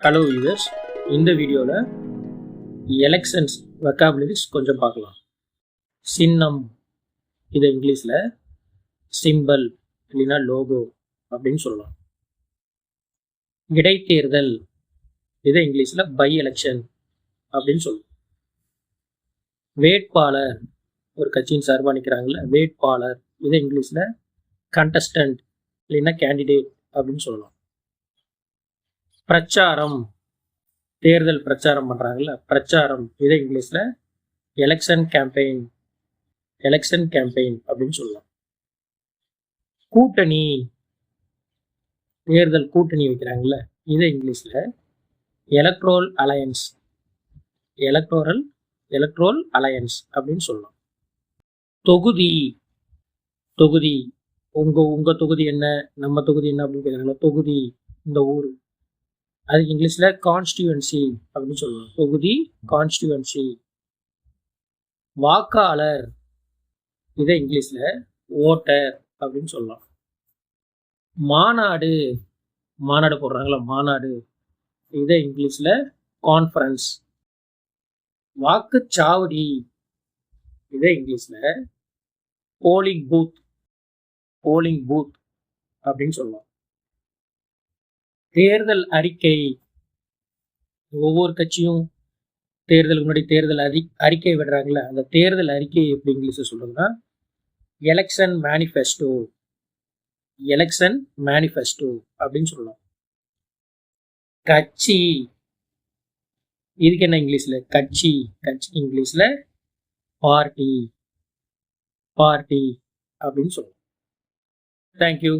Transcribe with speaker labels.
Speaker 1: Hello viewers, இந்த வீடியோவில் elections vocabularies கொஞ்சம் பார்க்கலாம். சின்னம், இதை இங்கிலீஷில் சிம்பல் இல்லைன்னா லோகோ அப்படின்னு சொல்லலாம். இடைத்தேர்தல், இதை இங்கிலீஷில் பை எலெக்ஷன் அப்படின்னு சொல்லலாம். வேட்பாளர், ஒரு கட்சியின் சார்பாக நிற்கிறாங்கல்ல வேட்பாளர், இதை இங்கிலீஷில் கண்டஸ்டன்ட் இல்லைன்னா கேண்டிடேட் அப்படின்னு சொல்லலாம். பிரச்சாரம், தேர்தல் பிரச்சாரம் பண்ணுறாங்கல்ல பிரச்சாரம், இதை இங்கிலீஷில் எலெக்ஷன் கேம்பெயின் அப்படின்னு சொல்லலாம். கூட்டணி, தேர்தல் கூட்டணி வைக்கிறாங்கல்ல இதை இங்கிலீஷில் எலக்ட்ரோல் அலையன்ஸ் அப்படின்னு சொல்லலாம். தொகுதி, உங்க தொகுதி என்ன, நம்ம தொகுதி என்ன அப்படின்னு கேட்குறாங்களா. தொகுதி, இந்த ஊர், அதுக்கு இங்கிலீஷில் கான்ஸ்டியூவன்சி அப்படின்னு சொல்லலாம். தொகுதி, கான்ஸ்டியூவன்சி. வாக்காளர், இதை இங்கிலீஷில் ஓட்டர் அப்படின்னு சொல்லலாம். மாநாடு போடுறாங்களா மாநாடு, இதை இங்கிலீஷில் கான்ஃபரன்ஸ். வாக்குச்சாவடி, இதை இங்கிலீஷில் போலிங் பூத் அப்படின்னு சொல்லலாம். தேர்தல் அறிக்கை, ஒவ்வொரு கட்சியும் தேர்தலுக்கு முன்னாடி தேர்தல் அறிக்கை விடுறாங்களே, அந்த தேர்தல் அறிக்கை எப்படி இங்கிலீஷில் சொல்றதுன்னா எலெக்ஷன் மேனிஃபெஸ்டோ அப்படின்னு சொல்லலாம். கட்சி, இதுக்கு என்ன இங்கிலீஷில் கட்சி இங்கிலீஷில் பார்ட்டி அப்படின்னு சொல்லலாம். தேங்க்யூ.